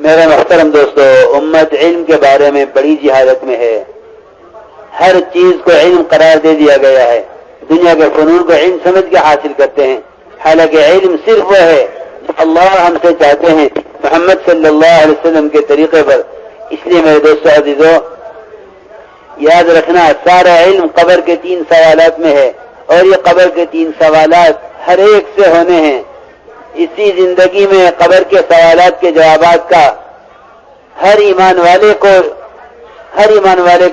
میرے محترم دوستو، امت علم کے بارے میں بڑی جہالت میں ہے. ہر چیز کو علم قرار دے دیا گیا ہے. دنیا کے فنون کو علم سمجھ کے حاصل کرتے ہیں، حالانکہ علم صرف وہ ہے جو اللہ ہم سے چاہتے ہیں محمد صلی اللہ علیہ وسلم کے طریقے پر. اس لیے میرے دوستو عزیزو، یاد رکھنا سارا علم قبر کے 3 سوالات میں ہے، اور یہ قبر کے 3 سوالات ہر ایک سے ہونے ہیں. اسی زندگی میں قبر کے سوالات کے جوابات کا ہر ایمان والے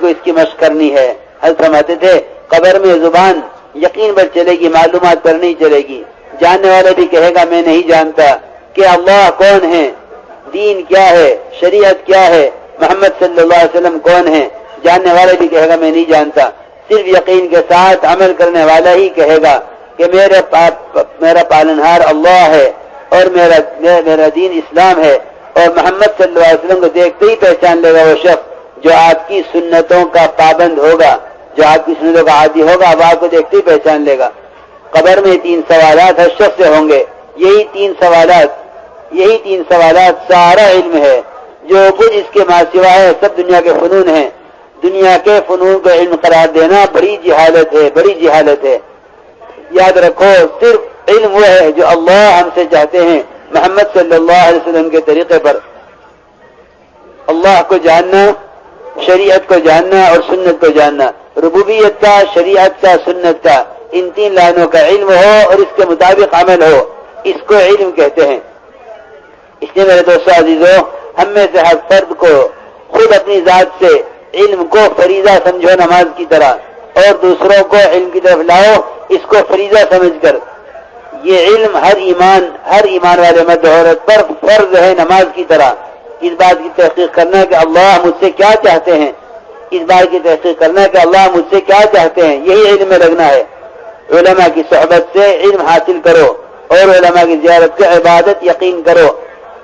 کو اس کی مشق کرنی ہے. حضرت فرماتے تھے قبر میں زبان یقین پر چلے گی، معلومات پر نہیں چلے گی. جاننے والا بھی کہے گا میں نہیں جانتا کہ اللہ کون ہے، دین کیا ہے، شریعت کیا ہے، محمد صلی اللہ علیہ وسلم کون ہے. جاننے والا بھی کہے گا میں نہیں جانتا. صرف یقین کے ساتھ عمل کرنے والا ہی کہے گا کہ میرا پالنہار اللہ ہے، اور میرا دین اسلام ہے. اور محمد صلی اللہ علیہ وسلم کو دیکھتے ہی پہچان لے گا وہ شخص جو آپ کی سنتوں کا پابند ہوگا، جو آپ کی سنتوں کا عادی ہوگا. اب آپ کو دیکھتے ہی پہچان لے گا. قبر میں 3 سوالات ہر شخص سے ہوں گے. یہی 3 سوالات سارا علم ہے. جو کچھ اس کے ماں سوا ہے سب دنیا کے فنون ہیں. دنیا کے فنون کو علم قرار دینا بڑی جہالت ہے. یاد رکھو صرف علم وہ ہے جو اللہ ہم سے چاہتے ہیں محمد صلی اللہ علیہ وسلم کے طریقے پر. اللہ کو جاننا، شریعت کو جاننا اور سنت کو جاننا. ربوبیت کا، شریعت کا، سنت کا، ان 3 لائنوں کا علم ہو اور اس کے مطابق عمل ہو، اس کو علم کہتے ہیں. اس لیے میرے دوستو عزیزو، ہم میں سے ہر فرد کو خود اپنی ذات سے علم کو فریضہ سمجھو نماز کی طرح، اور دوسروں کو علم کی طرف لاؤ اس کو فریضہ سمجھ کر. یہ علم ہر ایمان والے مرد عورت پر فرض ہے نماز کی طرح. اس بات کی تحقیق کرنا کہ اللہ مجھ سے کیا چاہتے ہیں، یہی علم میں لگنا ہے. علماء کی صحبت سے علم حاصل کرو، اور علماء کی زیارت کا عبادت یقین کرو،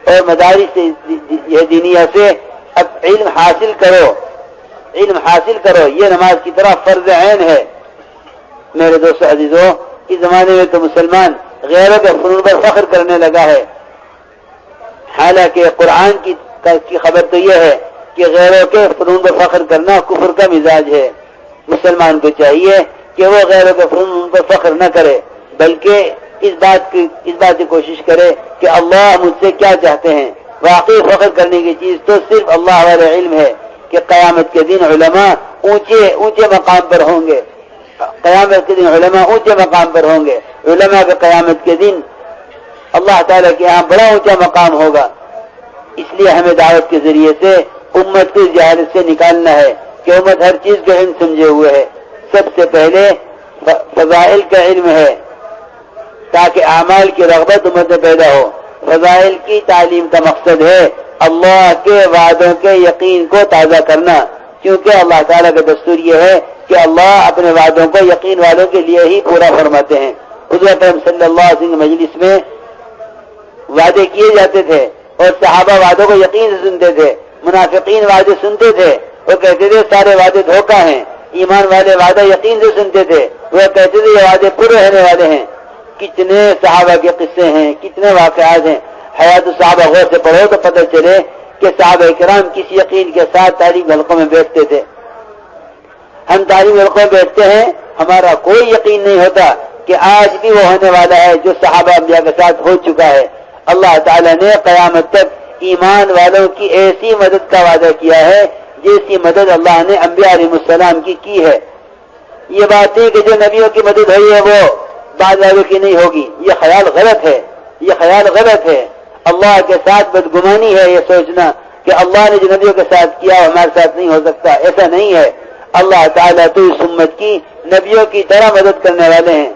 اور مدارس دینیہ سے اب علم حاصل کرو. یہ نماز کی طرح فرض عین ہے. میرے دوست عزیزو، اس زمانے میں تو مسلمان غیروں کے فنون پر فخر کرنے لگا ہے، حالانکہ قرآن کی خبر تو یہ ہے کہ غیروں کے فنون پر فخر کرنا کفر کا مزاج ہے. مسلمان کو چاہیے کہ وہ غیروں کے فنون پر فخر نہ کرے، بلکہ اس بات کی کوشش کرے کہ اللہ مجھ سے کیا چاہتے ہیں. واقعی فخر کرنے کی چیز تو صرف اللہ والے علم ہے کہ قیامت کے دن علماء اونچے مقام پر ہوں گے. علماء کے قیامت کے دن اللہ تعالیٰ کے یہاں بڑا اونچا مقام ہوگا. اس لیے ہمیں دعوت کے ذریعے سے امت کی جہالت سے نکالنا ہے کہ امت ہر چیز کا علم سمجھے ہوئے ہے. سب سے پہلے فضائل کا علم ہے تاکہ اعمال کی رغبت امت میں پیدا ہو. فضائل کی تعلیم کا مقصد ہے اللہ کے وعدوں کے یقین کو تازہ کرنا، کیونکہ اللہ تعالیٰ کا دستور یہ ہے کہ اللہ اپنے وعدوں کو یقین والوں کے لیے ہی پورا فرماتے ہیں. حضور اکرم صلی اللہ علیہ وسلم مجلس میں وعدے کیے جاتے تھے اور صحابہ وعدوں کو یقین سے سنتے تھے. منافقین وعدے سنتے تھے، وہ کہتے تھے سارے وعدے دھوکہ ہیں. ایمان والے وعدہ یقین سے سنتے تھے، وہ کہتے تھے یہ وعدے پورے ہونے والے ہیں. کتنے صحابہ کے قصے ہیں، کتنے واقعات ہیں. حیات الصحابہ غور سے پڑھو تو پتہ چلے کہ صحابہ کرام کس یقین کے ساتھ تعلیم حلقوں میں بیٹھتے تھے. ہم تعلیم حلقوں میں بیٹھتے ہیں، ہمارا کوئی یقین نہیں ہوتا کہ آج بھی وہ ہونے والا ہے جو صحابہ انبیاء کے ساتھ ہو چکا ہے. اللہ تعالیٰ نے قیامت تک ایمان والوں کی ایسی مدد کا وعدہ کیا ہے جیسی مدد اللہ نے انبیاء علیہ السلام کی ہے. یہ بات نہیں کہ جو نبیوں کی مدد ہوئی ہے وہ بعد والوں کی نہیں ہوگی. یہ خیال غلط ہے. اللہ کے ساتھ بدگمانی ہے یہ سوچنا کہ اللہ نے جو نبیوں کے ساتھ کیا وہ ہمارے ساتھ نہیں ہو سکتا. ایسا نہیں ہے. اللہ تعالیٰ تو اس امت کی نبیوں کی طرح مدد کرنے والے ہیں.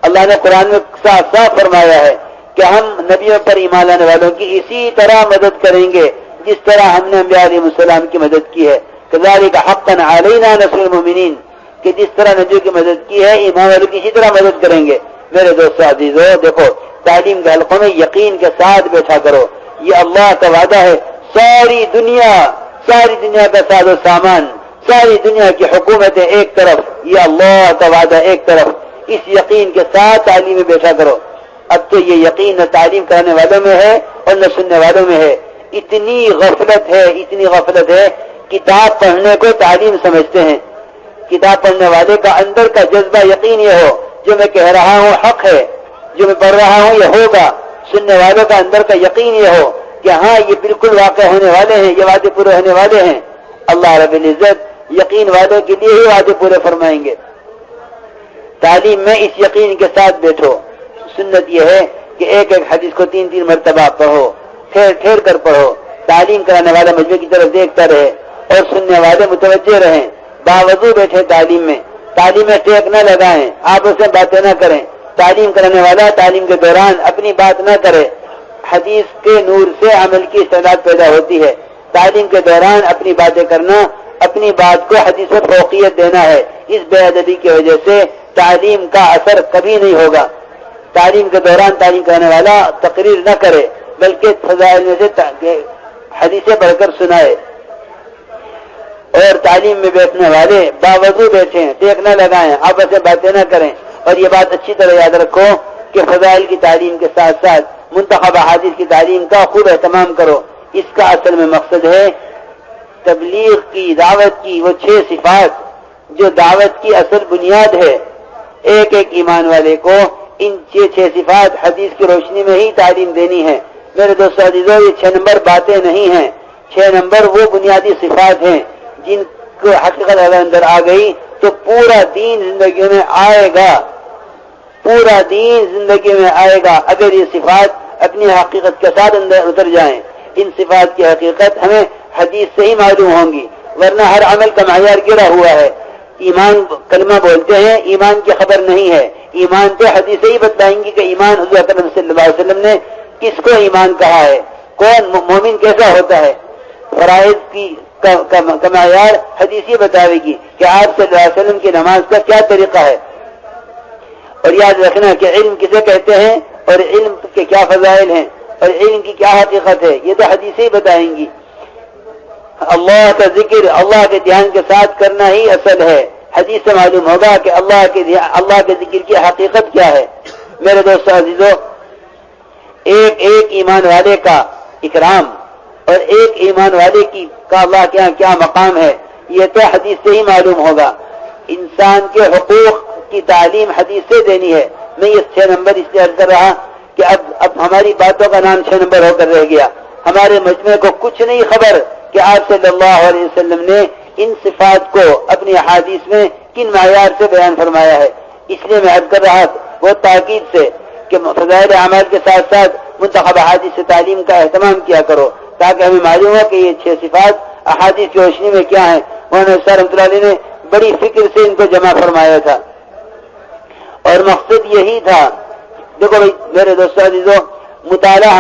اللہ نے قرآن میں صاف صاف فرمایا ہے کہ ہم نبیوں پر ایمان لانے والوں کی اسی طرح مدد کریں گے جس طرح ہم نے انبیاء علیہ السلام کی مدد کی ہے. کذالک حقا علینا نصر المؤمنین، کہ جس طرح نبیوں کی مدد کی ہے ایمان والوں کی اسی طرح مدد کریں گے. میرے دوستو عزیزو، دیکھو تعلیم کے حلقوں میں یقین کے ساتھ بیٹھا کرو. یہ اللہ کا وعدہ ہے. ساری دنیا کا ساز و سامان، ساری دنیا کی حکومتیں ایک طرف، یہ اللہ کا وعدہ ایک طرف. اس یقین کے ساتھ تعلیم میں بیٹھا کرو. اب تو یہ یقین نہ تعلیم کرنے والوں میں ہے اور نہ سننے والوں میں ہے. اتنی غفلت ہے کتاب پڑھنے کو تعلیم سمجھتے ہیں. کتاب پڑھنے والے کا اندر کا جذبہ یقین یہ ہو جو میں کہہ رہا ہوں حق ہے، جو میں پڑھ رہا ہوں یہ ہوگا. سننے والوں کا اندر کا یقین یہ ہو کہ ہاں یہ بالکل واقع ہونے والے ہیں، یہ وعدے پورے ہونے والے ہیں. اللہ رب العزت یقین والوں کے لیے ہی وعدے پورے فرمائیں گے. تعلیم میں اس یقین کے ساتھ بیٹھو. سنت یہ ہے کہ ایک ایک حدیث کو 3 مرتبہ پڑھو، ٹھہر کر پڑھو. تعلیم کرانے والا مجمع کی طرف دیکھتا رہے اور سننے والے متوجہ رہیں. باوضو بیٹھے تعلیم میں ٹیک نہ لگائیں، آپس میں باتیں نہ کریں. تعلیم کرانے والا تعلیم کے دوران اپنی بات نہ کرے. حدیث کے نور سے عمل کی استعداد پیدا ہوتی ہے. تعلیم کے دوران اپنی باتیں کرنا، اپنی بات کو حدیث پر فوقیت دینا ہے. اس بے ادبی کی وجہ سے تعلیم کا اثر کبھی نہیں ہوگا. تعلیم کے دوران تعلیم کرانے والا تقریر نہ کرے بلکہ فضائل میں سے حدیثیں پڑھ کر سنائے. اور تعلیم میں بیٹھنے والے باوضو بیٹھیں، ٹیک نہ لگائیں، آپس میں باتیں نہ کریں. اور یہ بات اچھی طرح یاد رکھو کہ فضائل کی تعلیم کے ساتھ ساتھ منتخب احادیث کی تعلیم کا خوب اہتمام کرو. اس کا اصل میں مقصد ہے تبلیغ کی، دعوت کی وہ 6 صفات جو دعوت کی اصل بنیاد ہے. ایک ایمان والے کو ان 6 صفات حدیث کی روشنی میں ہی تعلیم دینی ہے. میرے دوستو عزیزو، یہ 6 نمبر باتیں نہیں ہیں. 6 نمبر وہ بنیادی صفات ہیں جن کو حقیقت اندر آ گئی تو پورا دین زندگی میں آئے گا. اگر یہ صفات اپنی حقیقت کے ساتھ اندر اتر جائیں. ان صفات کی حقیقت ہمیں حدیث سے ہی معلوم ہوں گی، ورنہ ہر عمل کا معیار گرا ہوا ہے. ایمان کلمہ بولتے ہیں، ایمان کی خبر نہیں ہے. ایمان تو حدیث سے ہی بتلائیں گی کہ ایمان حضور اکرم صلی اللہ علیہ وسلم نے کس کو ایمان کہا ہے، کون مومن کیسا ہوتا ہے. فرائض کی کا معیار حدیث ہی بتاوے گی کہ آپ صلی اللہ علیہ وسلم کی نماز کا کیا طریقہ ہے. اور یاد رکھنا کہ علم کسے کہتے ہیں اور علم کے کیا فضائل ہیں اور علم کی کیا حقیقت ہے، یہ تو حدیث ہی بتائیں گی. اللہ کا ذکر اللہ کے دھیان کے ساتھ کرنا ہی اصل ہے. حدیث سے معلوم ہوگا کہ اللہ کے ذکر کی حقیقت کیا ہے. میرے دوستو عزیزو، ایک ایمان والے کا اکرام اور ایک ایمان والے کا اللہ کے یہاں کیا مقام ہے، یہ تو حدیث سے ہی معلوم ہوگا. انسان کے حقوق کی تعلیم حدیث سے دینی ہے. میں یہ 6 نمبر اس لیے عرض کر رہا کہ اب ہماری باتوں کا نام 6 نمبر ہو کر رہ گیا. ہمارے مجمع کو کچھ نہیں خبر کہ آپ صلی اللہ علیہ وسلم نے ان صفات کو اپنی احادیث میں کن معیار سے بیان فرمایا ہے. اس لیے میں عرض کر رہا وہ تاکید سے کہ فضائل اعمال کے ساتھ ساتھ منتخب احادیث سے تعلیم کا اہتمام کیا کرو تاکہ ہمیں معلوم ہو کہ یہ 6 صفات احادیث کی روشنی میں کیا ہیں. مولانا صاحب رحمۃ اللہ علیہ نے بڑی فکر سے ان کو جمع فرمایا تھا اور مقصد یہی تھا. دیکھو بھائی میرے دوستو عزیزو، مطالعہ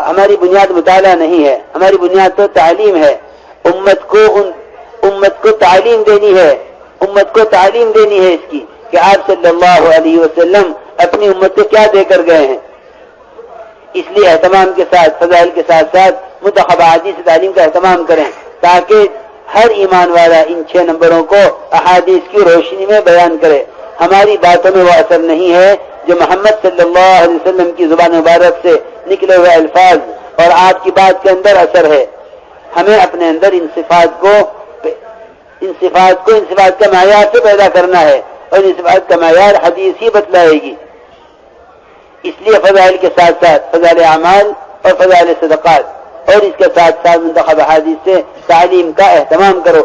ہماری بنیاد مطالعہ نہیں ہے، ہماری بنیاد تو تعلیم ہے. امت کو تعلیم دینی ہے، اس کی کہ آپ صلی اللہ علیہ وسلم اپنی امت کو کیا دے کر گئے ہیں. اس لیے اہتمام کے ساتھ فضائل کے ساتھ ساتھ منتخب احادیث تعلیم کا اہتمام کریں تاکہ ہر ایمان والا ان 6 نمبروں کو احادیث کی روشنی میں بیان کرے. ہماری باتوں میں وہ اثر نہیں ہے جو محمد صلی اللہ علیہ وسلم کی زبان مبارک سے نکلے ہوئے الفاظ اور آپ کی بات کے اندر اثر ہے. ہمیں اپنے اندر ان صفات کا معیار سے پیدا کرنا ہے اور ان صفات کا معیار حدیث ہی بتلائے گی. اس لیے فضائل کے ساتھ ساتھ فضائل اعمال اور فضائل صدقات اور اس کے ساتھ ساتھ منتخب حدیث سے تعلیم کا اہتمام کرو.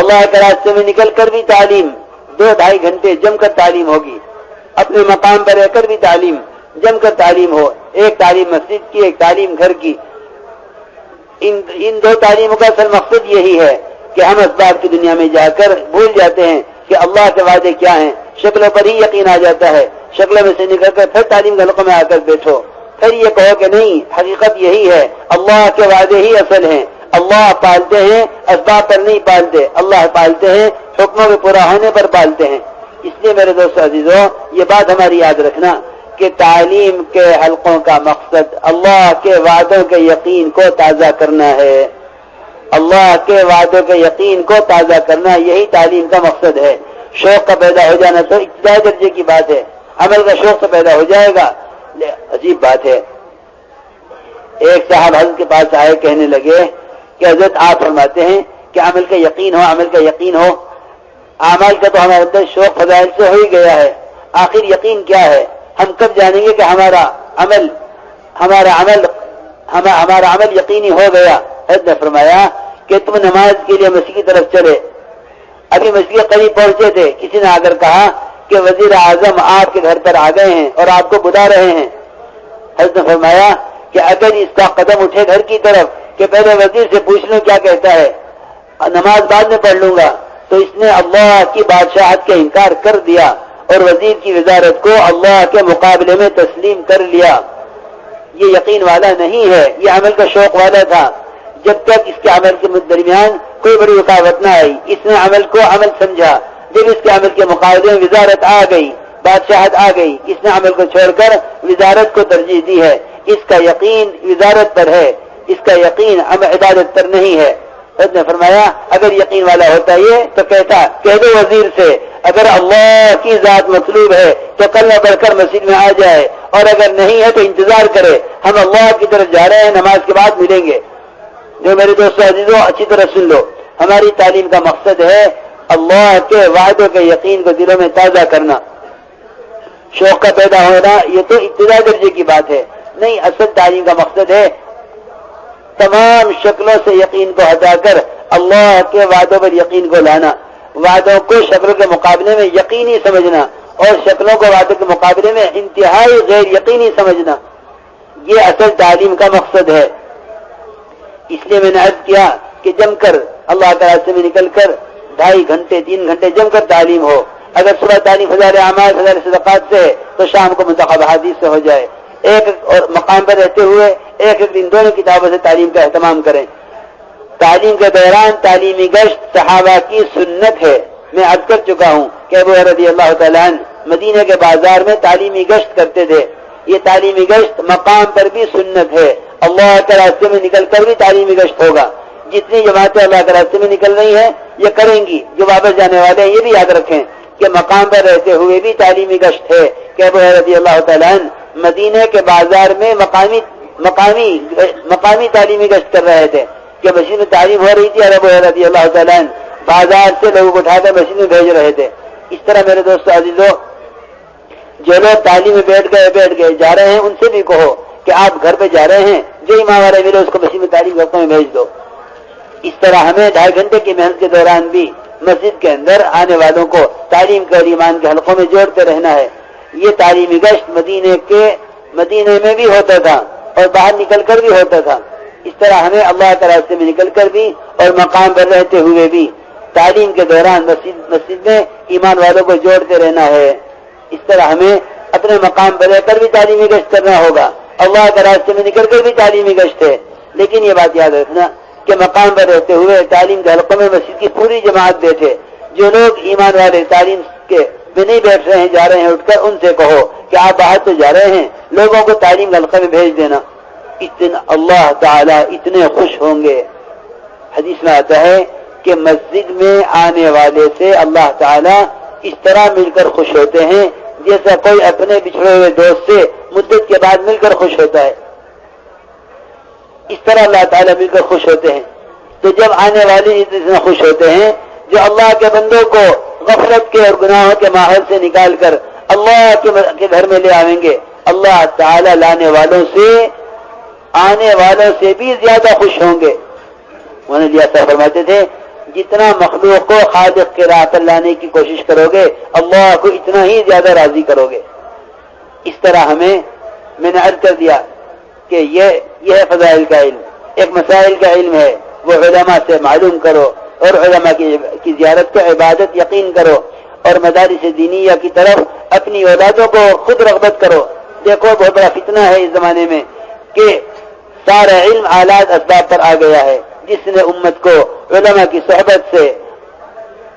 اللہ کے راستے میں نکل کر بھی تعلیم 2-2.5 گھنٹے جم کر تعلیم ہوگی. اپنے مقام پر رہ کر بھی تعلیم جم کر تعلیم ہو. ایک تعلیم مسجد کی، ایک تعلیم گھر کی. ان 2 تعلیموں کا اصل مقصد یہی ہے کہ ہم اسباب کی دنیا میں جا کر بھول جاتے ہیں کہ اللہ کے وعدے کیا ہیں. شکلوں پر ہی یقین آ جاتا ہے. شکلوں میں سے نکل کر پھر تعلیم کے حلقوں میں آ کر بیٹھو، پھر یہ کہو کہ نہیں، حقیقت یہی ہے، اللہ کے وعدے ہی اصل ہیں. اللہ پالتے ہیں، اسباب پر نہیں پالتے. اللہ پالتے ہیں، حکموں کے پورا ہونے پر پالتے ہیں. اس لیے میرے دوستو عزیزو، یہ بات ہماری یاد رکھنا کہ تعلیم کے حلقوں کا مقصد اللہ کے وعدوں کے یقین کو تازہ کرنا ہے. اللہ کے وعدوں کے یقین کو تازہ کرنا، یہی تعلیم کا مقصد ہے. شوق کا پیدا ہو جانا تو ابتدائی درجے کی بات ہے. عمل کا شوق تو پیدا ہو جائے گا، عجیب بات ہے. ایک صاحب حضرت کے پاس آئے، کہنے لگے کہ حضرت آپ فرماتے ہیں کہ عمل کا یقین ہو، عمل کا یقین ہو، اعمال کا تو ہمارے اندر شوق فضائل سے ہو ہی گیا ہے، آخر یقین کیا ہے؟ ہم کب جانیں گے کہ ہمارا عمل یقینی ہو گیا؟ حضرت نے فرمایا کہ تم نماز کے لیے مسجد کی طرف چلے، ابھی مسجد کے قریب پہنچے تھے، کسی نے آ کر کہا کہ وزیر اعظم آپ کے گھر پر آ گئے ہیں اور آپ کو بلا رہے ہیں۔ حضرت نے فرمایا کہ اگر اس کا قدم اٹھے گھر کی طرف کہ پہلے وزیر سے پوچھ لوں کیا کہتا ہے، نماز بعد میں پڑھ لوں گا، تو اس نے اللہ کی بادشاہت کا انکار کر دیا اور وزیر کی وزارت کو اللہ کے مقابلے میں تسلیم کر لیا۔ یہ یقین والا نہیں ہے، یہ عمل کا شوق والا تھا۔ جب تک اس کے عمل کے درمیان کوئی بڑی رکاوٹ نہ آئی، اس نے عمل کو عمل سمجھا، جب اس کے عمل کے مقابلے میں وزارت آ گئی، بادشاہت آ گئی، اس نے عمل کو چھوڑ کر وزارت کو ترجیح دی ہے۔ اس کا یقین وزارت پر ہے، اس کا یقین عبادت پر نہیں ہے۔ حضرت نے فرمایا اگر یقین والا ہوتا یہ تو کہہ دو وزیر سے اگر اللہ کی ذات مطلوب ہے تو کلمہ پڑھ کر مسجد میں آ جائے، اور اگر نہیں ہے تو انتظار کرے، ہم اللہ کی طرف جا رہے ہیں، نماز کے بعد ملیں گے۔ جو میرے دوستو عزیزو اچھی طرح سن لو، ہماری تعلیم کا مقصد ہے اللہ کے وعدوں کے یقین کو دلوں میں تازہ کرنا۔ شوق کا پیدا ہونا یہ تو ابتدائی درجے کی بات ہے، نہیں، اصل تعلیم کا مقصد ہے تمام شکلوں سے یقین کو ہٹا کر اللہ کے وعدوں پر یقین کو لانا، وعدوں کو شکلوں کے مقابلے میں یقینی سمجھنا اور شکلوں کو وعدوں کے مقابلے میں انتہائی غیر یقینی سمجھنا، یہ اصل تعلیم کا مقصد ہے۔ اس لیے میں نے عرض کیا کہ جم کر اللہ کے راستے میں نکل کر 2.5 گھنٹے 3 گھنٹے جم کر تعلیم ہو، اگر صبح تعلیم ہزار اعمال ہزار صدقات سے ہے تو شام کو منتخب حدیث سے ہو جائے، ایک اور مقام پر رہتے ہوئے ایک دن دونوں کتابوں سے تعلیم کا اہتمام کریں۔ تعلیم کے دوران تعلیمی گشت صحابہ کی سنت ہے، میں عرض کر چکا ہوں کہ ابو ہریرہ رضی اللہ تعالیٰ عنہ مدینہ کے بازار میں تعلیمی گشت کرتے تھے، یہ تعلیمی گشت مقام پر بھی سنت ہے، اللہ کے راستے میں نکل کر بھی تعلیمی گشت ہوگا۔ جتنی جماعتیں اللہ کے راستے میں نکل رہی ہیں یہ کریں گی، جو واپس جانے والے ہیں یہ بھی یاد رکھیں کہ مقام پر رہتے ہوئے بھی تعلیمی گشت ہے کہ ابو ہریرہ رضی اللہ تعالیٰ عنہ مدینہ کے بازار میں مقامی تعلیمی گشت کر رہے تھے کہ مسجد میں تعلیم ہو رہی تھی اور ابو ہریرہ رضی اللہ تعالیٰ عنہ بازار سے لوگوں کو اٹھا کر مسجد میں بھیج رہے تھے۔ اس طرح میرے دوستو عزیزو، جو لوگ تعلیم میں بیٹھ گئے جا رہے ہیں ان سے بھی کہو کہ آپ گھر پہ جا رہے ہیں، جو امام والے ملے اس کو مسجد میں تعلیم گھروں میں بھیج دو۔ اس طرح ہمیں 2.5 گھنٹے کی محنت کے دوران بھی مسجد کے اندر آنے والوں کو تعلیم کے اور ایمان کے حلقوں میں جوڑتے رہنا ہے۔ یہ تعلیمی گشت مدینے میں بھی ہوتا تھا اور باہر نکل کر بھی ہوتا تھا۔ اس طرح ہمیں اللہ کے راستے میں نکل کر بھی اور مقام پر رہتے ہوئے بھی تعلیم کے دوران مسجد میں ایمان والوں کو جوڑتے رہنا ہے۔ اس طرح ہمیں اپنے مقام پر رہ کر بھی تعلیمی گشت کرنا ہوگا، اللہ کے راستے میں نکل کر بھی تعلیمی گشت ہے، لیکن یہ بات یاد رکھنا کہ مقام پر رہتے ہوئے تعلیم کے حلقوں میں مسجد کی پوری جماعت بیٹھے، جو لوگ ایمان والے تعلیم کے میں نہیں بیٹھ رہے ہیں جا رہے ہیں اٹھ کر ان سے کہو کہ آپ باہر تو جا رہے ہیں، لوگوں کو تعلیم کے حلقے میں بھیج دینا، اس دن اللہ تعالیٰ اتنے خوش ہوں گے۔ حدیث میں آتا ہے کہ مسجد میں آنے والے سے اللہ تعالیٰ اس طرح مل کر خوش ہوتے ہیں جیسا کوئی اپنے بچھڑے ہوئے دوست سے مدت کے بعد مل کر خوش ہوتا ہے، اس طرح اللہ تعالیٰ مل کر خوش ہوتے ہیں۔ تو جب آنے والے اتنے خوش ہوتے ہیں جو اللہ کے بندوں کو غفلت کے اور گناہوں کے ماحول سے نکال کر اللہ کے گھر میں لے آئیں گے، اللہ تعالیٰ آنے والوں سے بھی زیادہ خوش ہوں گے۔ انہوں نے فرماتے تھے جتنا مخلوق کو خالق کے راہ پر لانے کی کوشش کرو گے اللہ کو اتنا ہی زیادہ راضی کرو گے۔ اس طرح میں نے عرض کر دیا کہ یہ ہے فضائل کا علم، ایک مسائل کا علم ہے، وہ علماء سے معلوم کرو اور علماء کی زیارت کو عبادت یقین کرو اور مدارس دینیہ کی طرف اپنی اولادوں کو خود رغبت کرو۔ دیکھو بہت بڑا فتنہ ہے اس زمانے میں کہ سارا علم آلات اسباب پر آ گیا ہے، جس نے امت کو علماء کی صحبت سے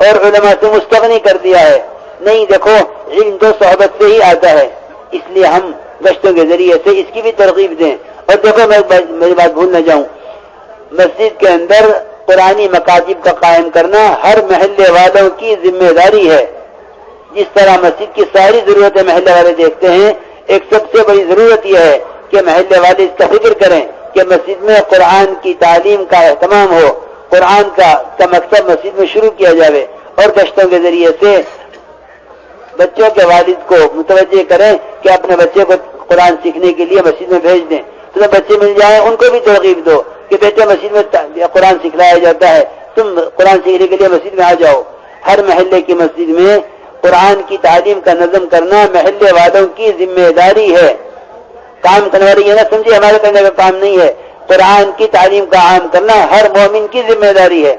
اور علماء سے مستغنی کر دیا ہے۔ نہیں، دیکھو علم تو صحبت سے ہی آتا ہے، اس لیے ہم گشتوں کے ذریعے سے اس کی بھی ترغیب دیں۔ اور دیکھو میری بات بھول نہ جاؤں، مسجد کے اندر قرآنی مکاتب کا قائم کرنا ہر محلے والوں کی ذمہ داری ہے۔ جس طرح مسجد کی ساری ضرورتیں محلے والے دیکھتے ہیں، ایک سب سے بڑی ضرورت یہ ہے کہ محلے والے اس کا فکر کریں कि मस्जिद में कुरान की तालीम का एहतमाम हो, कुरान का मकसद मस्जिद में शुरू किया जाए और गश्तों के जरिए से बच्चों के वालिद को मुतवज्जे करें कि अपने बच्चे को कुरान सीखने के लिए मस्जिद में भेज दें। तो बच्चे मिल जाए उनको भी तरगीब दो कि बेटे मस्जिद में कुरान सिखलाया जाता है, तुम कुरान सीखने के लिए मस्जिद में आ जाओ। हर महल्ले की मस्जिद में कुरान की तालीम का नज़म करना महल्ले वालों की जिम्मेदारी है। काम करने वाली ये ना समझिए हमारे करने का काम नहीं है, कुरान की तालीम का आम करना हर मोमिन की जिम्मेदारी है।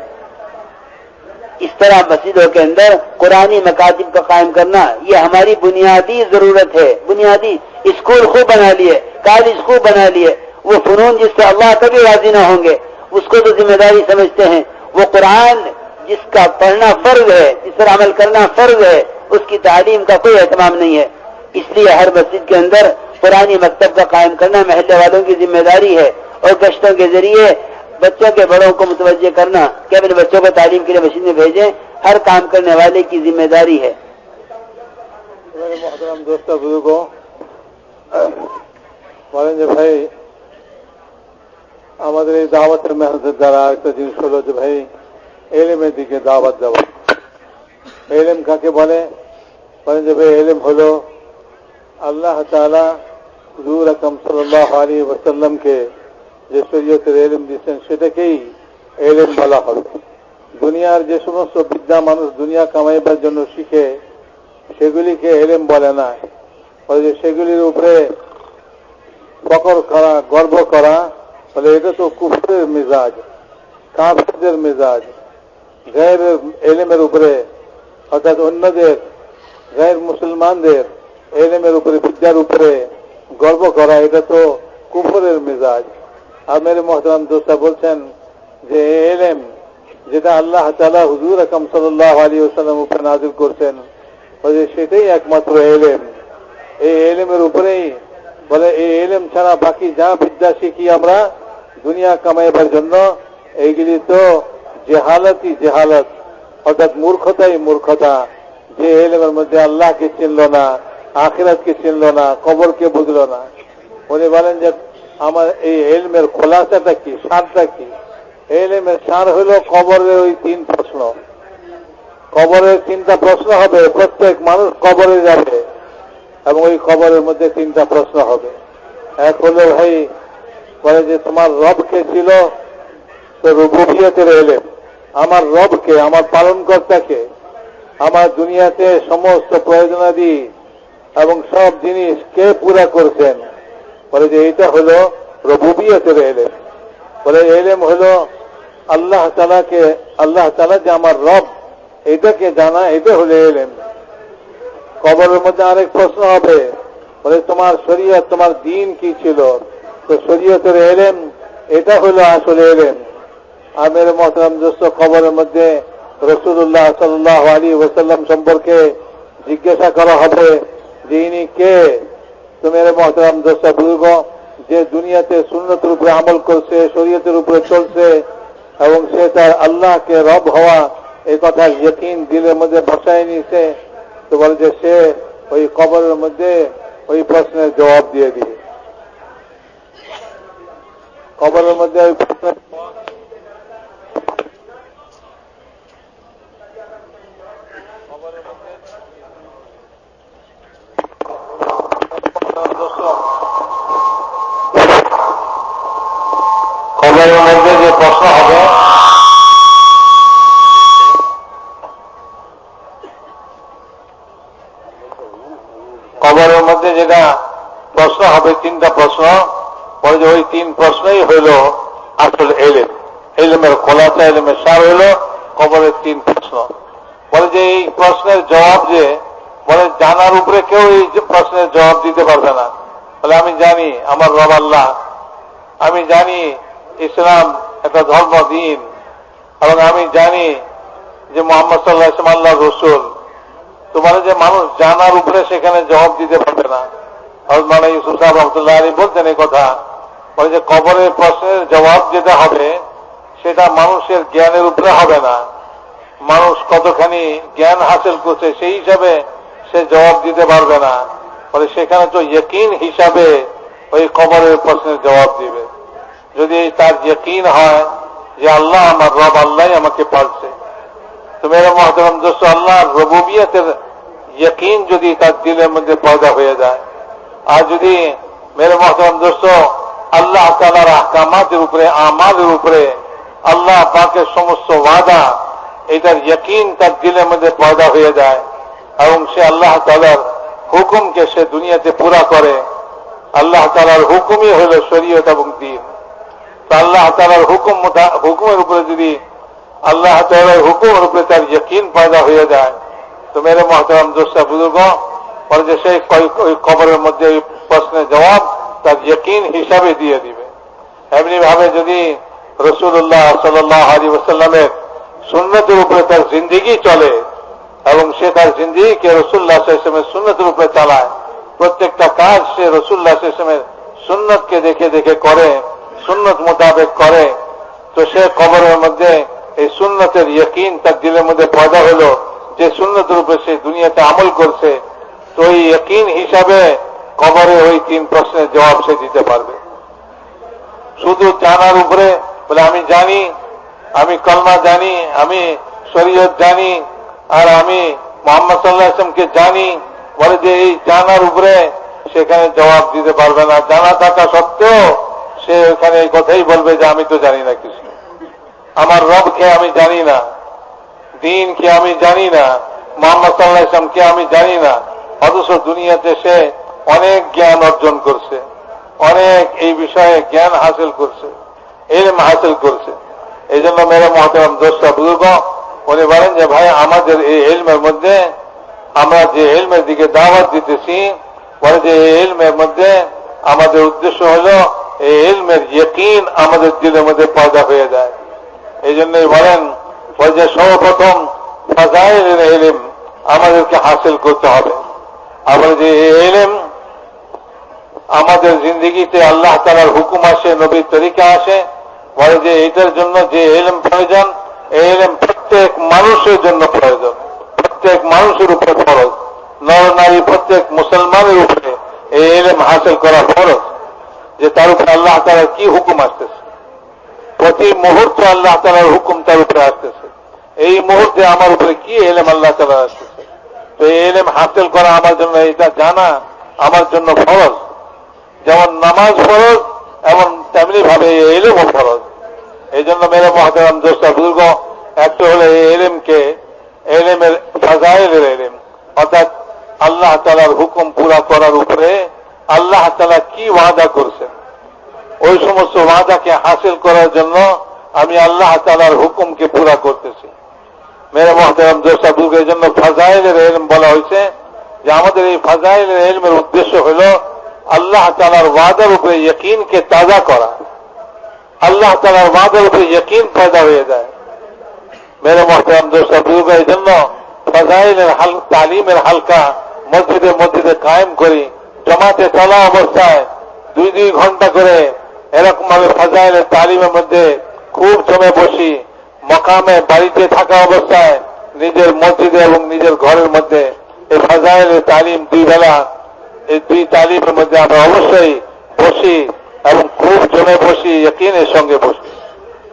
इस तरह मस्जिदों के अंदर कुरानी मकातिब का कायम करना ये हमारी बुनियादी जरूरत है। बुनियादी स्कूल खूब बना लिए, कॉलेज खूब बना लिए, वो फनून जिससे अल्लाह कभी राजी ना होंगे उसको तो जिम्मेदारी समझते हैं। वो कुरान जिसका पढ़ना फर्ज है, जिस पर अमल करना फर्ज है, उसकी तालीम का कोई एहतमाम नहीं है। इसलिए हर मस्जिद के अंदर कुरानी मकतब का कायम करना महल्ले वालों की जिम्मेदारी है और गश्तों के जरिए बच्चों के बड़ों को मुतवज्जे करना कि अपने बच्चों को तालीम के लिए मस्जिद में भेजें, हर काम करने वाले की जिम्मेदारी है। मेरे मोहतरम दोस्तों बुजुर्गों, বলেন যে ভাই আমাদের এই দাওয়াতের মেহনতের দ্বারা একটা জিনিস হলো যে ভাই এলেমের দিকে দাওয়াত দেওয়া। এলেম কাকে বলে? বলেন যে ভাই এলেম হলো আল্লাহ তাআলা হুজুর আকরাম সাল্লাল্লাহু আলাইহি ওয়াসাল্লামকে যে শরীয়তের এলেম দিয়েছেন সেটাকেই এলেম বলা হবে। দুনিয়ার যে সমস্ত বিদ্যা মানুষ দুনিয়া কামাইবার জন্য শিখে সেগুলিকে এলেম বলে না, বলে সেগুলির উপরে ফখর করা, গর্ব করা, বলে এটা তো কুফরের মেজাজ, কাফেরদের মেজাজ। গায়ের এলেমের উপরে অর্থাৎ অন্যদের গায়ের মুসলমানদের এলেমের উপরে বিদ্যার উপরে গর্ব করা এটা তো কুফরের মেজাজ। আর মেরে মোহতারাম দোস্তা বলছেন যে এলেম যেটা আল্লাহ তাআলা হুজুর আকরাম সাল্লাল্লাহু আলাইহি ওয়াসাল্লাম উপরে নাযিল করছেন বলে সেটাই একমাত্র এলেম। এই এলেমের উপরেই বলে এই এলেম ছাড়া বাকি যা বিদ্যা শিখি আমরা দুনিয়া কামাইবার জন্য এইগুলি তো জেহালতই জেহালত, অর্থাৎ মূর্খতাই মূর্খতা। যে এলেমের মধ্যে আল্লাহকে চিনল না, আখিরাতকে চিনল না, কবরকে বুঝল না। উনি বলেন যে আমার এই এলমের খোলাসাটা কি, সারটা কি? এলেমের সার হল কবরের ওই 3 প্রশ্ন। কবরের 3টা প্রশ্ন হবে, প্রত্যেক মানুষ কবরে যাবে এবং ওই কবরের মধ্যে 3টা প্রশ্ন হবে। এক হলো ভাই বলে যে তোমার রব কে ছিল, তো রুবুবিয়তের এলেম, আমার রবকে, আমার পালনকর্তাকে, আমার দুনিয়াতে সমস্ত প্রয়োজনাদি এবং সব জিনিস কে পুরা করছেন, বলে যে এটা হলো রুবুবিয়তের এলেম। বলে এলেম হলো আল্লাহ তাআলাকে, আল্লাহ তাআলা যে আমার রব এটাকে জানা, এটা হলো এলেম। কবরের মধ্যে আরেক প্রশ্ন হবে, বলে তোমার শরীয়ত, তোমার দ্বীন কি ছিল, তো শরীয়তের এলেম এটা হলো আসলে এলেম। আর মেরে মোহতারাম দোস্ত কবরের মধ্যে রাসূলুল্লাহ সাল্লাল্লাহু আলাইহি ওয়াসাল্লাম সম্পর্কে জিজ্ঞাসা করা হবে যে ইনি কে। তো মেরে মোহতারাম দোস্ত বুজুর্গ, যে দুনিয়াতে সুন্নতের উপরে আমল করছে, শরীয়তের উপরে চলছে এবং সে তার আল্লাহকে রব হওয়া এই কথা ইয়াকিন দিলের মধ্যে বসায় নিয়েছে, তো বলে যে সে ওই কবরের মধ্যে ওই প্রশ্নের জবাব দিয়ে দিবে। কবরের মধ্যে ওই প্রশ্নের কবরের মধ্যে যে প্রশ্ন হবে, কবরের মধ্যে যেটা প্রশ্ন হবে 3টা প্রশ্ন, বলে যে ওই 3 প্রশ্নই হইল আসলে এলেম। এলেমের খোলাসা, এলেমের সার হইল কবরের 3 প্রশ্ন। বলে যে এই প্রশ্নের জবাব যে বলে জানার উপরে কেউ এই প্রশ্নের জবাব দিতে পারবে না। বলে আমি জানি আমার রব আল্লাহ, আমি জানি ইসলাম একটা ধর্ম দিন, এবং আমি জানি যে মুহাম্মদ সাল্লাল্লাহু আলাইহি ওয়াসাল্লাম আল্লাহর রাসূল। তো বলে যে মানুষ জানার উপরে সেখানে জবাব দিতে পারবে না। হযরত মাওলানা ইউসুফ সাহেব রাহমাতুল্লাহ আলাইহি বলতেন এই কথা, বলে যে কবরের প্রশ্নের জবাব যেটা হবে সেটা মানুষের জ্ঞানের উপরে হবে না, মানুষ কতখানি জ্ঞান হাসিল করছে সেই হিসাবে সে জবাব দিতে পারবে না। বলে সেখানে তো ইয়াকিন হিসাবে ওই কবরের প্রশ্নের জবাব দিবে। যদি তার यकीन হয় যে আল্লাহ আমার রব, আল্লাহ আমাকে পালছে, তো মেরে মোহতরম দোস্ত, আল্লাহর রুবুবিয়তের यकीन যদি তার দিলের মধ্যে পয়দা হয়ে যায়, আর যদি মেরে মোহতরম দোস্ত আল্লাহ তাআলার আহকামাতের উপরে, আমালের উপরে, আল্লাহ পাকের সমস্ত ওয়াদা, এটার यकीन তার দিলের মধ্যে পয়দা হয়ে যায় এবং সে আল্লাহ তাআলার হুকুমকে সে দুনিয়াতে পুরা করে। আল্লাহ তাআলার হুকুমই হল শরীয়ত এবং দ্বীন। তো আল্লাহ তাআলার হুকুমের উপরে যদি আল্লাহ তাআলার হুকুমের উপরে তার यकीन পয়দা হয়ে যায়, তো মেরে মোহতরম দোস্ত বুজুর্গ, পরে যে সেই কবরের মধ্যে ওই প্রশ্নের জবাব তার यकीन হিসাবে দিয়ে দিবে। এমনি ভাবে যদি রাসূলুল্লাহ সাল্লাল্লাহু আলাইহি ওয়াসাল্লামের সুন্নতের উপরে তার জিন্দেগি চলে এবং সে তার জিন্দেগিকে রাসূলুল্লাহ সাল্লাল্লাহু আলাইহি ওয়াসাল্লামের সুন্নতের উপরে চালায়, প্রত্যেকটা কাজ সে রাসূলুল্লাহ সাল্লাল্লাহু আলাইহি ওয়াসাল্লামের সুন্নতকে দেখে দেখে করে, সুন্নত মোতাবেক করে, তো সে কবরের মধ্যে এই সুন্নতের यकीन তার দিলের মধ্যে পয়দা হলো, যে সুন্নতের উপরে সে দুনিয়াতে আমল করছে, তো ওই यकीन হিসাবে কবরে ওই 3 প্রশ্নের জবাব সে দিতে পারবে। শুধু জানার উপরে বলে আমি জানি, আমি কলমা জানি, আমি শরীয়ত জানি, আর আমি মুহাম্মদ সাল্লাল্লাহু আলাইহি ওয়াসাল্লামকে জানি, বলে যে এই জানার উপরে সেখানে জবাব দিতে পারবে না। জানা থাকা সত্ত্বেও সে ওখানে এই কথাই বলবে যে আমি তো জানি না কিছু, আমার রবকে আমি জানি না, দ্বীনকে আমি জানি না, মুহাম্মদ সাল্লাল্লাহু আলাইহি ওয়াসাল্লামকে আমি জানি না। অথচ দুনিয়াতে সে অনেক জ্ঞান অর্জন করছে, অনেক এই বিষয়ে জ্ঞান হাসিল করছে, ইলম হাসিল করছে। এই জন্য মেরে মোহতরম দোস্ত বুজুর্গ, উনি বলেন যে ভাই আমাদের এই ইলমের মধ্যে, আমরা যে ইলমের দিকে দাওয়াত দিতেছি, বলে যে এই ইলমের মধ্যে আমাদের উদ্দেশ্য হলো এই ইলমের यकीन আমাদের দিলের মধ্যে পয়দা হয়ে যায়। এই জন্যই বলেন যে সর্বপ্রথম ফাজাইলের ইলম আমাদেরকে হাসিল করতে হবে। আবার যে এই ইলম আমাদের জিন্দগিতে আল্লাহ তাআলার হুকুম আসে, নবীর তরিকা আসে, বলে যে এটার জন্য যে ইলম প্রয়োজন, এই ইলম প্রত্যেক মানুষের জন্য প্রয়োজন, প্রত্যেক মানুষের উপরে ফরজ, নর নারী প্রত্যেক মুসলমানের উপরে এই ইলম হাসিল করা ফরজ, যে তার উপরে আল্লাহ তাআলার কি হুকুম আসতেছে, প্রতি মুহূর্তে আল্লাহ তাআলার হুকুম তার উপরে আসতেছে, এই মুহূর্তে আমার উপরে কি ইলম আল্লাহ তাআলা আসতেছে। তো এই ইলম হাসিল করা আমার জন্য, এটা জানা আমার জন্য ফরজ। যেমন নামাজ ফরজ, এমন তেমনি ভাবে এই ইলমও ফরজ। এই জন্য মেরে মুহতারাম দোস্ত বুজুর্গ, একটা হলো এই ইলমকে, ইলমের ফাজাইলের ইলম, অর্থাৎ আল্লাহ তাআলার হুকুম পুরা করার উপরে আল্লাহ তাআলা কি ওয়াদা করছেন, ওই সমস্ত ওয়াদাকে হাসিল করার জন্য আমি আল্লাহ তাআলার হুকুমকে পুরা করতেছি। মেরে মুহতারাম দোস্ত বুজুর্গ, এই জন্য ফাজাইলের ইলম বলা হয়েছে যে আমাদের এই ফাজাইলের ইলমের উদ্দেশ্য হল আল্লাহ তাআলার ওয়াদার উপরে यकीनকে তাজা করা, আল্লাহ তাআলার ওয়াদার উপরে यकीन পয়দা হয়ে যায়। মেরে মুহতারাম দোস্ত বুজুর্গ, এই জন্য ফাজাইলের তালিমের হালকা মসজিদে মসজিদে কায়েম করি, জমাতে চলা অবস্থায় 2-2 ঘন্টা করে এরকম ভাবে ফাজাইলের তালিমের মধ্যে খুব জমে বসি, মকামে বাড়িতে থাকা অবস্থায় নিজের মসজিদে এবং নিজের ঘরের মধ্যে এই ফাজাইলের তালিম 2 বেলা, এই 2 তালিমের মধ্যে আমরা অবশ্যই বসি এবং খুব জমে বসি, यकीনের সঙ্গে বসি।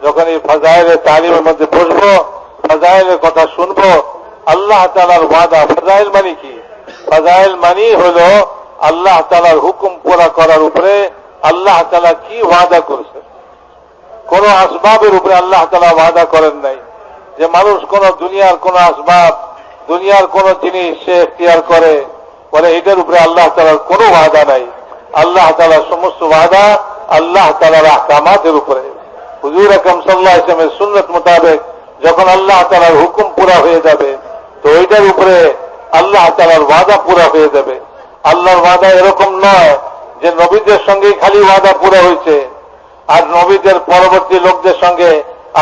যখন এই ফাজাইলের তালিমের মধ্যে বসবো, ফাজাইলের কথা শুনবো, আল্লাহ তাআলার ওয়াদা। ফাজাইল মানে কি? ফাজাইল মানে হলো আল্লাহ তাআলার হুকুম পুরা করার উপরে আল্লাহ তাআলা কি ওয়াদা করেছেন। কোন আসবাবের উপরে আল্লাহ তাআলা ওয়াদা করেন নাই যে মানুষ কোন দুনিয়ার কোন আসবাব, দুনিয়ার কোন জিনিস সে ইখতিয়ার করে, বলে এটার উপরে আল্লাহ তাআলার কোনো ওয়াদা নাই। আল্লাহ তাআলার সমস্ত ওয়াদা আল্লাহ তাআলার আহকামাতের উপরে। হুজুর আকরাম সাল্লাল্লাহু আলাইহি ওয়াসাল্লামের সুন্নাত মোতাবেক যখন আল্লাহ তাআলার হুকুম পুরা হয়ে যাবে, তো ওইটার উপরে আল্লাহ তাআলার ওয়াদা পুরা হয়ে যাবে। আল্লাহর ওয়াদা এরকম নয় যে নবীদের সঙ্গেই খালি ওয়াদা পুরা হয়েছে আর নবীদের পরবর্তী লোকদের সঙ্গে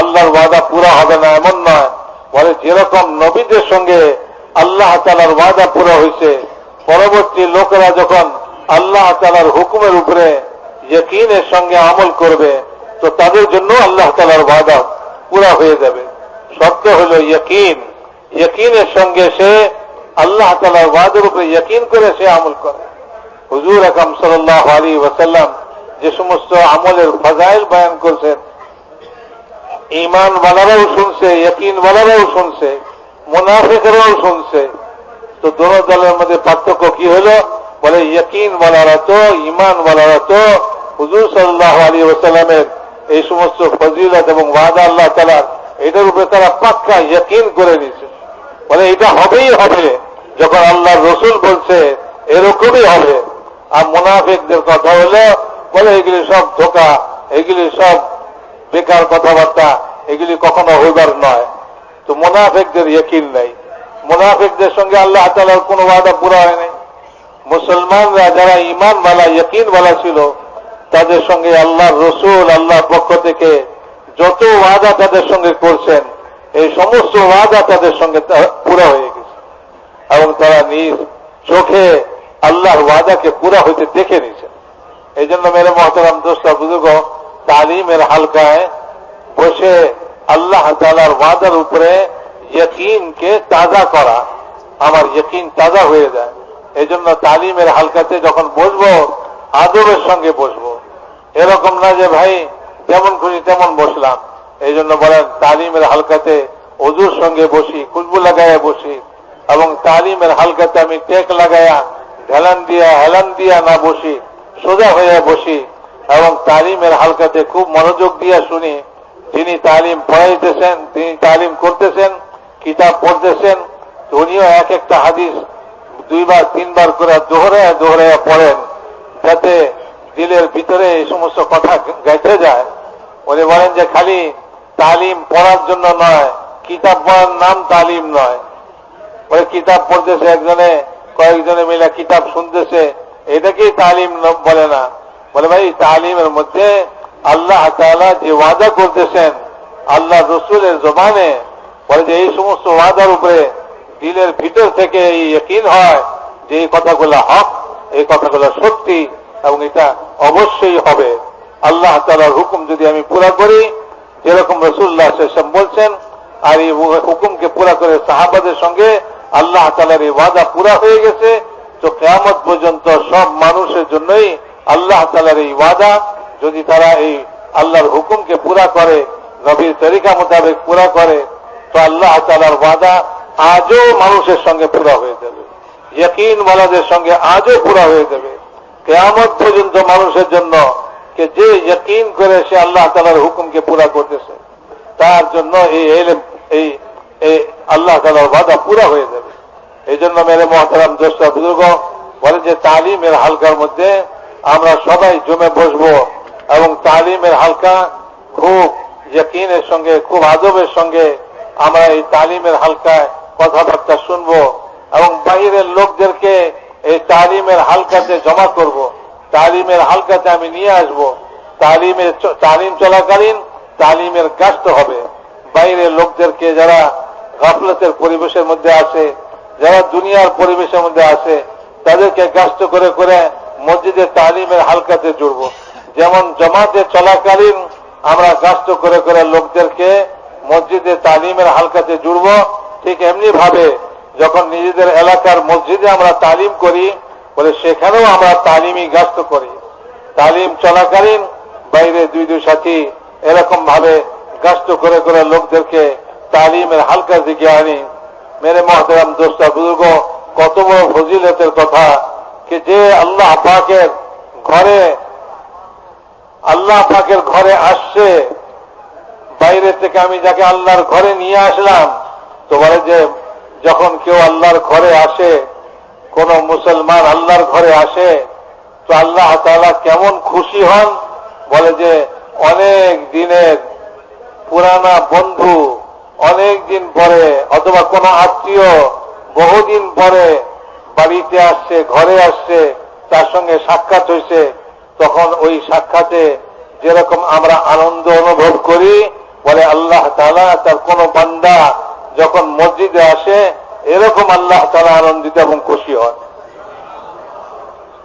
আল্লাহর ওয়াদা পুরা হবে না, এমন নয়। বলে যেরকম নবীদের সঙ্গে আল্লাহ তাআলার ওয়াদা পুরা হয়েছে, পরবর্তী লোকেরা যখন আল্লাহ তাআলার হুকুমের উপরে यकीনের সঙ্গে আমল করবে, তো তাদের জন্য আল্লাহ তাআলার ওয়াদা পুরা হয়ে যাবে। শর্ত হল यकीन, यकीনের সঙ্গে সে আল্লাহ তাআলার ওয়াদার উপরে यकीन করে সে আমল করে। হুজুর আকরাম সাল্লাল্লাহু আলাইহি ওয়াসাল্লাম যে সমস্ত আমলের ফাজাইল বয়ান করছেন, ঈমানওয়ালারাও শুনছে, ইয়াকিনওয়ালারাও শুনছে, মুনাফিকরাও শুনছে। তো দোনো দলের মধ্যে পার্থক্য কি হলো? বলে ইয়াকিনওয়ালারা তো, ঈমানওয়ালারা তো হুজুর সাল্লাল্লাহু আলাইহি ওয়াসাল্লামের এই সমস্ত ফজিলত এবং ওয়াদা আল্লাহ তাআলার, এটার উপরে তারা পাক্কা ইয়াকিন করে নিয়েছে। বলে এটা হবেই হবে, যখন আল্লাহর রাসূল বলছে এরকমই হবে। আর মুনাফিকদের কথা হলো, বলে এগুলি সব ধোঁকা, এগুলি সব বেকার কথাবার্তা, এগুলি কখনো হইবার নয়। তো মুনাফিকদের ইয়াকিন নাই, মুনাফিকদের সঙ্গে আল্লাহ তাআলার কোনো ওয়াদা পুরা হয় নাই। মুসলমানরা যারা ঈমানওয়ালা, ইয়াকিনওয়ালা ছিল, তাদের সঙ্গে আল্লাহর রাসূল আল্লাহর পক্ষ থেকে যত ওয়াদা তাদের সঙ্গে করছেন, এই সমস্ত ওয়াদা তাদের সঙ্গে পুরা হয়ে গেছে এবং তারা নিজ চোখে আল্লাহর ওয়াদাকে পুরা হইতে দেখে নিয়েছেন। এই জন্য মেরে মহতারাম দোস্তা বুজুর্গ, তালিমের হালকায় বসে আল্লাহ তাআলার ওয়াদার উপরে ইয়াকিনকে তাজা করা, আমার ইয়াকিন তাজা হয়ে যায়। এই জন্য তালিমের হালকাতে যখন বসবো, আদবের সঙ্গে বসবো, এরকম না যে ভাই যেমন খুশি তেমন বসলাম। এই জন্য বলেন তালিমের হালকাতে ওযুর সঙ্গে বসি, খুশবু লাগাইয়া বসি, এবং তালিমের হালকাতে আমি টেক লাগাইয়া হেলান দিয়া না বসি, সোজা হয়ে বসি এবং তালিমের হালকাতে খুব মনোযোগ দিয়া শুনি। যিনি তালিম পড়াইতেছেন, তিনি তালিম করতেছেন, কিতাব পড়তেছেন, উনিও এক একটা হাদিস 2 বার 3 বার করে দোহরায়া পড়েন, যাতে দিলের ভিতরে এই সমস্ত কথা গেঁথে যায়। উনি বলেন যে খালি তালিম পড়ার জন্য নয়, কিতাব পড়ার নাম তালিম নয়। বলে কিতাব পড়তেছে একজনে, কয়েকজনে মিলে কিতাব শুনতেছে, এটাকেই তালিম বলে না। বলে ভাই তালিমের মধ্যে আল্লাহ তাআলা যে ওয়াদা করতেছেন আল্লাহ রাসূলের জবানে, বলে যে এই সমস্ত ওয়াদার উপরে দিলের ভিতর থেকে এই ইয়াকিন হয় যে এই কথাগুলো হক, এই কথাগুলো সত্যি এবং এটা অবশ্যই হবে। আল্লাহ তাআলার হুকুম যদি আমি পুরা করি, যেরকম রাসূলুল্লাহ সাল্লাল্লাহু আলাইহি ওয়াসাল্লাম বলছেন, আর এই হুকুমকে পুরা করে সাহাবাদের সঙ্গে আল্লাহ তাআলার এই ওয়াদা পুরা হয়ে গেছে, তো কিয়ামত পর্যন্ত সব মানুষের জন্যই আল্লাহ তাআলার এই ওয়াদা, যদি তারা এই আল্লাহর হুকুমকে পুরা করে, নবীর তরিকা মোতাবেক পুরা করে, তো আল্লাহ তাআলার ওয়াদা আজও মানুষের সঙ্গে পুরা হয়ে যাবে, ইয়াকিনওয়ালাদের সঙ্গে আজও পুরা হয়ে যাবে। কিয়ামত পর্যন্ত মানুষের জন্য যে ইয়াকিন করে সে আল্লাহ তাআলার হুকুমকে পুরা করতেছে, তার জন্য এই ইলম, এই আল্লাহ তাআলার ওয়াদা পুরা হয়ে যাবে। এই জন্য মেরে মহতারাম দোস্ত বুজুর্গ, বলে যে তালিমের হালকার মধ্যে আমরা সবাই জমে বসবো এবং তালিমের হালকা খুব ইয়াকিনের সঙ্গে, খুব আদবের সঙ্গে আমরা এই তালিমের হালকায় কথাবার্তা শুনবো এবং বাহিরের লোকদেরকে এই তালিমের হালকাতে জমা করব, তালিমের হালকাতে আমি নিয়ে আসবো। তালিম চলাকালীন তালিমের গাছ হবে। বাইরের লোকদেরকে, যারা গাফলতের পরিবেশের মধ্যে আছে, যারা দুনিয়ার পরিবেশের মধ্যে আছে, তাদেরকে গাছ করে করে মসজিদে তালিমের হালকাতে জুড়ব। যেমন জামাতে চলাকালীন আমরা গাছ করে করে লোকদেরকে মসজিদে তালিমের হালকাতে জুড়ব, ঠিক এমনি ভাবে যখন নিজেদের এলাকার মসজিদে আমরা তালিম করি, বলে সেখানেও আমরা তালিমি গাছ করি। তালিম চলাকালীন বাইরে দুই সাথী এরকম ভাবে গাছ করে করে লোকদেরকে তালিমের হালকার দিকে আনি। মেরে মহতারাম দোস্তা বুজুর্গ, কত বড় ফজিলতের কথা कि যে আল্লাহ পাকের ঘরে আসছে, বাইরে থেকে আমি যাকে আল্লাহর ঘরে নিয়ে আসলাম, তো বলে যে যখন কেউ আল্লাহর ঘরে আসে, কোন মুসলমান আল্লাহর ঘরে আসে, তো আল্লাহ তাআলা কেমন খুশি হন। বলে যে অনেক দিনের পুরানা বন্ধু অনেক দিন পরে, অথবা কোন আত্মীয় বহুদিন পরে বাড়িতে আসছে, ঘরে আসছে, তার সঙ্গে সাক্ষাৎ হয়েছে, তখন ওই সাক্ষাতে যেরকম আমরা আনন্দ অনুভব করি, বলে আল্লাহ তাআলা তার কোন বান্দা যখন মসজিদে আসে, এরকম আল্লাহ তাআলা আনন্দিত এবং খুশি হন।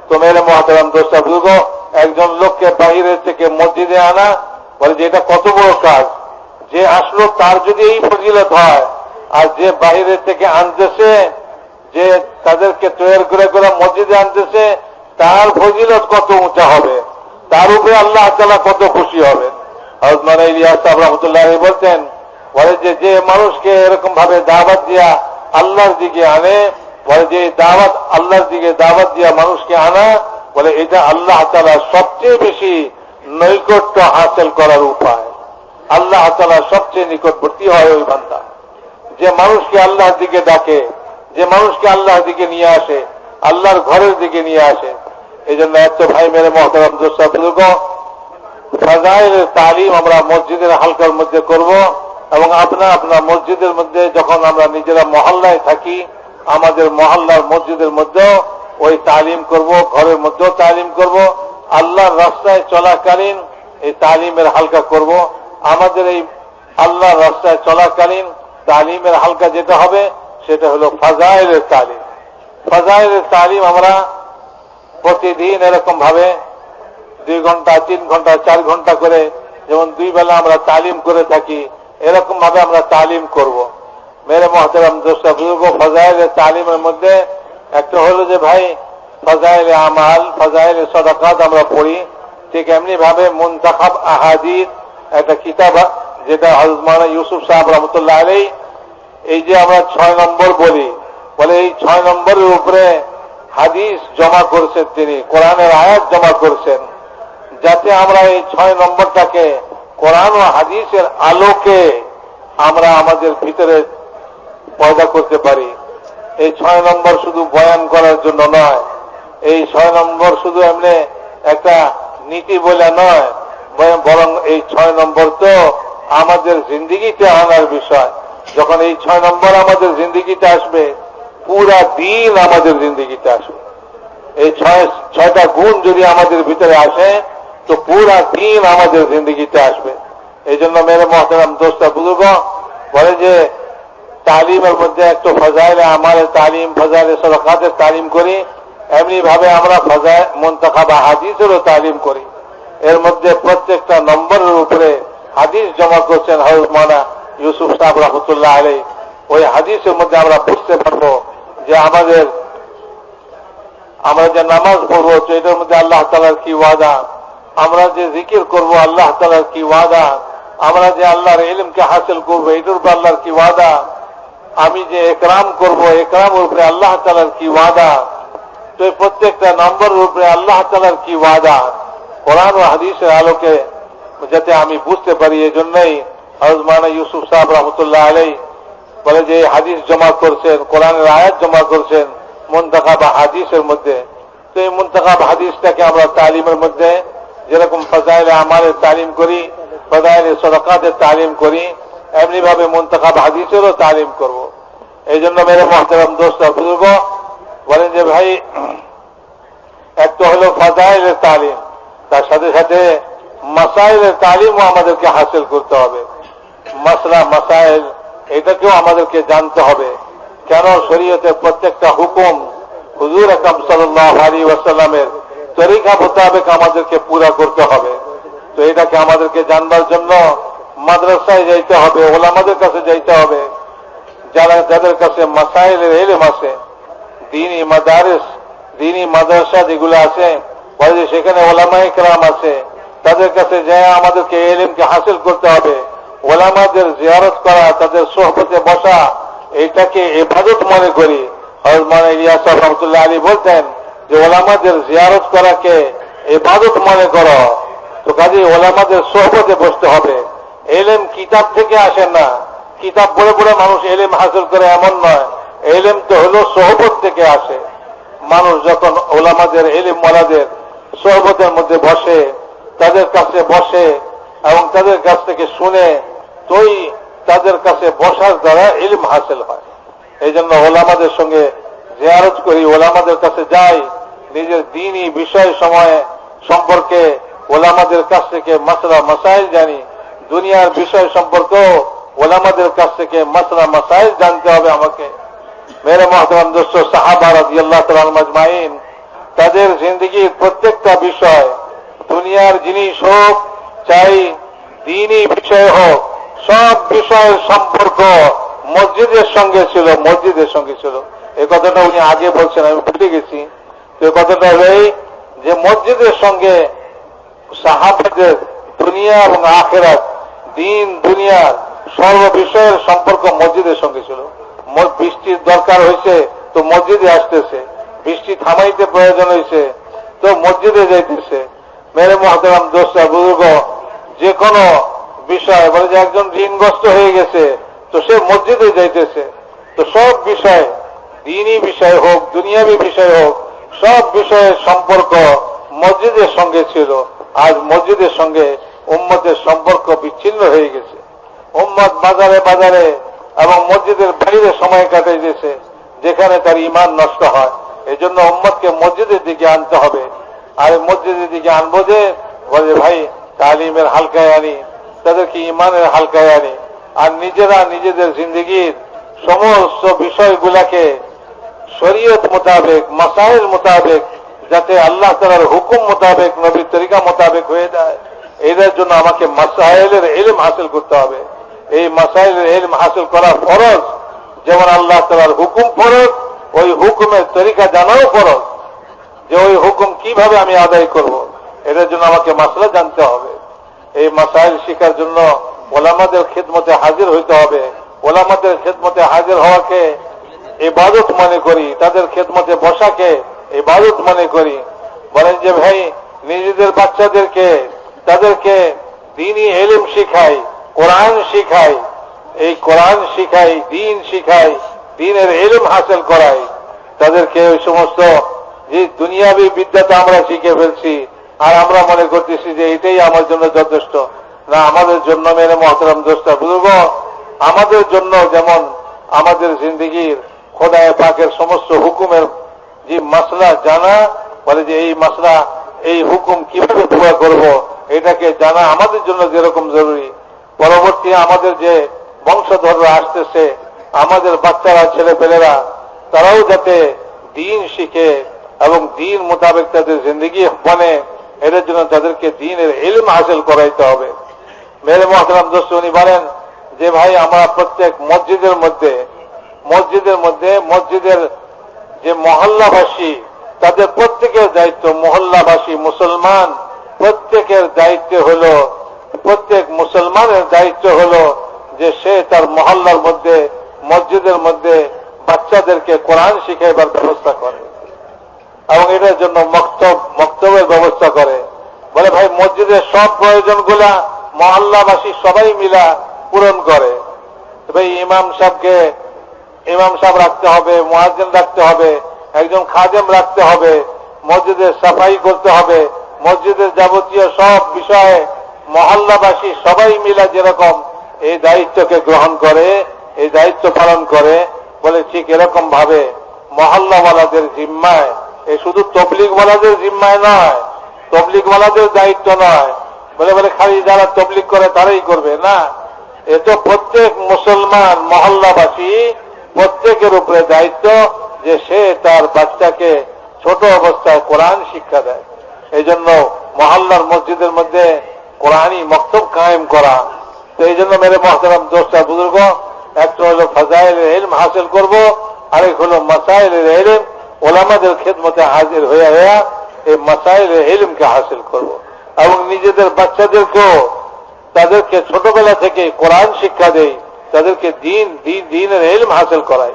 তো মেরে মহতারাম দোস্তা বুজুর্গ, একজন লোককে বাহিরের থেকে মসজিদে আনা, বলে যে এটা কত বড় কাজ। যে আসলো তার যদি এই ফজিলত হয়, আর যে বাহিরের থেকে আনতেছে, যে তাদেরকে তৈরি করে করে মসজিদে আনতেছে, তার ফজিলত কত উঁচা হবে। তার উপরে আল্লাহ তাআলা কত খুশি হবেন। হযরত মাওলানা ইলিয়াস সাহেব রাহমাতুল্লাহ আলাইহি বলতেন, বলে যে মানুষকে এরকম ভাবে দাওয়াত দিয়া আল্লাহর দিকে আনে, বলে যে দাওয়াত আল্লাহর দিকে দাওয়াত দিয়া মানুষকে আনা, বলে এটা আল্লাহ তাআলা সবচেয়ে বেশি নৈকট্য হাসিল করার উপায়। আল্লাহ তাআলা সবচেয়ে নিকটবর্তী হয় ওই বান্দা যে মানুষকে আল্লাহর দিকে ডাকে, যে মানুষকে আল্লাহর দিকে নিয়ে আসে, আল্লাহর ঘরের দিকে নিয়ে আসে। এই জন্য এত ভাই মেরে মহতারাম দোস্ত বুজুর্গ, ফাজাইলের তালিম আমরা মসজিদের হালকার মধ্যে করব এবং আপনার মসজিদের মধ্যে যখন আমরা নিজেরা মহল্লায় থাকি, আমাদের মহল্লার মসজিদের মধ্যেও ওই তালিম করব, ঘরের মধ্যেও তালিম করব। আল্লাহর রাস্তায় চলাকালীন এই তালিমের হালকা করব। আমাদের এই আল্লাহর রাস্তায় চলাকালীন তালিমের হালকা যেটা হবে সেটা হলো ফাজাইলের তালিম। ফাজাইলের তালিম আমরা প্রতিদিন এরকম ভাবে 2 ঘন্টা 3 ঘন্টা 4 ঘন্টা করে, যেমন 2 বেলা আমরা তালিম করে থাকি, এরকম ভাবে আমরা তালিম করব। মেরে মহতারাম দোস্ত বুজুর্গ, ফাজাইলের তালিমের মধ্যে একটা হলো যে ভাই ফাজাইলে আমাল, ফাজাইলে সাদাকাত আমরা পড়ি। ঠিক এমনি ভাবে মুনতাখাব আহাদিস একটা কিতাব যেটা হযরত মাওলানা ইউসুফ সাহেব রাহমাতুল্লাহ আলাইহি, এই যে আমরা 6 নম্বর বলি, বলে এই 6 নম্বরের উপরে হাদিস জমা করেছেন তিনি, কোরআনের আয়াত জমা করেছেন, যাতে আমরা এই 6 নম্বরটাকে কোরআন ও হাদিসের আলোকে আমরা আমাদের ভিতরে পয়দা করতে পারি। এই 6 নম্বর শুধু বয়ান করার জন্য নয়, এই 6 নম্বর শুধু এমনি একটা নীতি বলে নয়, বরং এই 6 নম্বর তো আমাদের জিন্দিগিতে আনার বিষয়। যখন এই 6 নম্বর আমাদের জিন্দিগিতে আসবে, পুরা দিন আমাদের জিন্দিগিতে আসবে। এই 6টা গুণ যদি আমাদের ভিতরে আসে তো পুরা দিন আমাদের জিন্দিগিতে আসবে। এই জন্য মেরে মহতারাম দোস্ত বুজুর্গ, বলে যে তালিমের মধ্যে একটু ফাজাইলে আমালের তালিম, ফাজাইলে সাদাকাতের তালিম করি, এমনি ভাবে আমরা ফাজাইল মুনতাখাব হাদিসেরও তালিম করি। এর মধ্যে প্রত্যেকটা নম্বরের উপরে হাদিস জমা করছেন হযরত মাওলানা ইউসুফ সাহেব রাহমাতুল্লাহ আলাইহি। ওই হাদিসের মধ্যে আমরা বুঝতে পারবো যে আমরা যে নামাজ পড়বো এটার মধ্যে আল্লাহ তাআলার কি ওয়াদা, আমরা যে জিকির করব আল্লাহ তাআলার কি ওয়াদা, আমরা যে আল্লাহর ইলমকে হাসিল করবো এটার উপর আল্লাহর কি ওয়াদা, আমি যে একরাম করব একরামের উপরে আল্লাহ তাআলার কি ওয়াদা। তো এই প্রত্যেকটা নম্বরের উপরে আল্লাহ তাআলার কি ওয়াদা কোরআন ও হাদিসের আলোকে যাতে আমি বুঝতে পারি, এই জন্যই হযরত মাওলানা ইউসুফ সাহেব রাহমাতুল্লাহ আলাইহি বলে যে হাদিস জমা করছেন, কোরআনের আয়াত জমা করছেন মুনতাখাব হাদিসের মধ্যে। তো এই মুনতাখাব হাদিসটাকে আমরা তালিমের মধ্যে যেরকম ফাজাইলে আমালের তালিম করি, ফাজাইলে সাদাকাতের তালিম করি, এমনি ভাবে মুনতাখাব হাদিসেরও তালিম করব। এই জন্য মেরে মহতারাম দোস্ত বুজুর্গ, বলেন যে ভাই একটা হলো ফাজাইলের তালিম, তার সাথে সাথে মাসাইলের তালিমও আমাদেরকে হাসিল করতে হবে। মাসলা মাসাইল এটাকেও আমাদেরকে জানতে হবে। কেন শরীয়তের প্রত্যেকটা হুকুম হুজুর আকরাম সাল্লাল্লাহু আলাইহি ওয়াসাল্লামের তরিকা মোতাবেক আমাদেরকে পুরা করতে হবে। তো এটাকে আমাদেরকে জানবার জন্য মাদ্রাসায় যাইতে হবে, ওলামাদের কাছে যাইতে হবে, যাদের কাছে মাসাইলের ইলম আছে, দ্বীনি মাদারিস, দ্বীনি মাদ্রাসা যেগুলো আছে, বলে যে সেখানে ওলামায়ে কেরাম আছে, তাদের কাছে যায় আমাদেরকে ইলমকে হাসিল করতে হবে। ওলামাদের জিয়ারত করা, তাদের সোহবতে বসা, এটাকে ইবাদত মনে করি। হযরত মাওলানা ইলিয়াস সাহেব রাহমাতুল্লাহ আলাইহি বলতেন যে ওলামাদের জিয়ারত করাকে ইবাদত মনে করো। তো কাজেই ওলামাদের সোহবতে বসতে হবে। ইলম কিতাব থেকে আসে না, কিতাব পড়ে পড়ে মানুষ ইলম হাসিল করে এমন নয়, ইলম তো হলো সোহবত থেকে আসে। মানুষ যখন ওলামাদের ইলম ওয়ালাদের সোহবতের মধ্যে বসে, তাদের কাছে বসে এবং তাদের কাছ থেকে শুনে, তোই তাদের কাছে বসার দ্বারা ইলম হাসিল হয়। এই জন্য ওলামাদের সঙ্গে জিয়ারত করি, ওলামাদের কাছে যাই, নিজের দ্বীনি বিষয় সময়ে সম্পর্কে ওলামাদের কাছ থেকে মাসলা মাসাইল জানি, দুনিয়ার বিষয় সম্পর্কেও ওলামাদের কাছ থেকে মাসলা মাসাইল জানতে হবে আমাকে। মেরে মহতারাম দোস্ত, সাহাবা রাদিয়াল্লাহু তাআলা আনহুম আজমাইন তাদের জিন্দেগির প্রত্যেকটা বিষয়, দুনিয়ার জিনিস হোক চাই দ্বীনি বিষয় হোক, সব বিষয়ের সম্পর্ক মসজিদের সঙ্গে ছিল, মসজিদের সঙ্গে ছিল। এই কথাটা উনি আগে বলছেন, আমি ভুলে গেছি। তো এই কথাটা হলেই যে মসজিদের সঙ্গে সাহাবাদের দুনিয়া এবং আখিরাত, দিন দুনিয়ার সর্ব বিষয়ের সম্পর্ক মসজিদের সঙ্গে ছিল। বৃষ্টির দরকার হয়েছে তো মসজিদে আসতেছে, বৃষ্টি থামাইতে প্রয়োজন হয়েছে তো মসজিদে যাইতেছে। মেরে মহতারাম দোস্তা বুজুর্গ, যে কোনো বিষয় বলে যে একজন ঋণগ্রস্ত হয়ে গেছে তো সে মসজিদে যাইতেছে। তো সব বিষয়, দিনই বিষয় হোক দুনিয়াবী বিষয় হোক, সব বিষয়ের সম্পর্ক মসজিদের সঙ্গে ছিল। আজ মসজিদের সঙ্গে উম্মতের সম্পর্ক বিচ্ছিন্ন হয়ে গেছে। উম্মত বাজারে বাজারে এবং মসজিদের বাইরে সময় কাটাইতেছে, যেখানে তার ঈমান নষ্ট হয়। এই জন্য উম্মতকে মসজিদের দিকে আনতে হবে। আর মসজিদের দিকে আনবো যে বলে ভাই তালিমের হালকায় আনি, তাদেরকে ঈমানের হালকায় আনি, আর নিজেরা নিজেদের জিন্দগির সমস্ত বিষয়গুলাকে শরীয়ত মোতাবেক, মাসাইল মোতাবেক, যাতে আল্লাহ তাআলার হুকুম মোতাবেক, নবীর তরিকা মোতাবেক হয়ে যায়, এটার জন্য আমাকে মাসাইলের ইলম হাসিল করতে হবে। এই মাসাইলের ইলম হাসিল করা ফরজ। যেমন আল্লাহ তাআলার হুকুম ফরজ, ওই হুকুমের তরিকা জানাও ফরজ, যে ওই হুকুম কিভাবে আমি আদায় করব, এটার জন্য আমাকে মাসলা জানতে হবে। এই মাসাইল শিখার জন্য ওলামাদের খিদমতে হাজির হইতে হবে। ওলামাদের খিদমতে হাজির হওয়াকে ইবাদত মনে করি, তাদের খিদমতে বসাকে ইবাদত মনে করি। বলেন যে ভাই নিজেদের বাচ্চাদেরকে তাদেরকে দ্বীনি ইলম শিখাই, কোরআন শিখাই, এই কোরআন শিখাই, দ্বীন শিখাই, দ্বীনের ইলম হাসিল করাই। তাদেরকে ওই সমস্ত যে দুনিয়াবী বিদ্যাটা আমরা শিখে ফেলছি আর আমরা মনে করতেছি যে এটাই আমার জন্য যথেষ্ট। না, আমাদের জন্য মেরে মহতারাম দোস্তা বুজুর্গ, আমাদের জন্য যেমন আমাদের জিন্দগির খোদায়ে পাকের সমস্ত হুকুমের যে মাসলা জানা, বলে যে এই মাসলা, এই হুকুম কিভাবে পুরা করব, এটাকে জানা আমাদের জন্য যেরকম জরুরি, পরবর্তী আমাদের যে বংশধররা আসতেছে, আমাদের বাচ্চারা, ছেলেপেলেরা, তারাও যাতে দ্বীন শিখে এবং দ্বীন মোতাবেক তাদের জিন্দগি বনে, এটার জন্য তাদেরকে দ্বীনের ইলম হাসিল করাইতে হবে। মেরে মহতারাম দোস্ত, উনি বলেন যে ভাই আমরা প্রত্যেক মসজিদের মসজিদের যে মহল্লাবাসী, তাদের প্রত্যেকের দায়িত্ব, মহল্লাবাসী মুসলমান প্রত্যেকের দায়িত্ব হল, প্রত্যেক মুসলমানের দায়িত্ব হল যে সে তার মহল্লার মধ্যে, মসজিদের মধ্যে বাচ্চাদেরকে কোরআন শিখাইবার ব্যবস্থা করে এবং এটার জন্য মক্তবের ব্যবস্থা করে। বলে ভাই মসজিদের সব প্রয়োজনগুলা মহল্লাবাসী সবাই মিলা পূরণ করে। ভাই ইমাম সাহেব রাখতে হবে, মুয়াজ্জিন রাখতে হবে, একজন খাদেম রাখতে হবে, মসজিদের সাফাই করতে হবে, মসজিদের যাবতীয় সব বিষয়ে মহল্লাবাসী সবাই মিলা যেরকম এই দায়িত্বকে গ্রহণ করে, এই দায়িত্ব পালন করে, বলে ঠিক এরকম ভাবে মহল্লাওয়ালাদের জিম্মায়, এই শুধু তবলিগওয়ালাদের জিম্মায় নয়, তবলিগওয়ালাদের দায়িত্ব নয়, বলে খালি যারা তবলিগ করে তারাই করবে না, এ তো প্রত্যেক মুসলমান মহল্লাবাসী প্রত্যেকের উপরে দায়িত্ব যে সে তার বাচ্চাকে ছোট অবস্থায় কোরআন শিক্ষা দেয়। এই জন্য মহল্লার মসজিদের মধ্যে কোরআনী মক্তব কায়েম করা। তো এই জন্য মেরে মহতারাম দোস্তা বুজুর্গ, একটা হলো ফাজাইলের ইলম হাসিল করব, আরেক হলো মাসাইলের ইলম, ওলামাদের খিদমতে হাজির হইয়া এই মাসাইলের ইলমকে হাসিল করব এবং নিজেদের বাচ্চাদেরকেও তাদেরকে ছোটবেলা থেকে কোরআন শিক্ষা দেই, তাদেরকে দ্বীনের ইলম হাসিল করাই।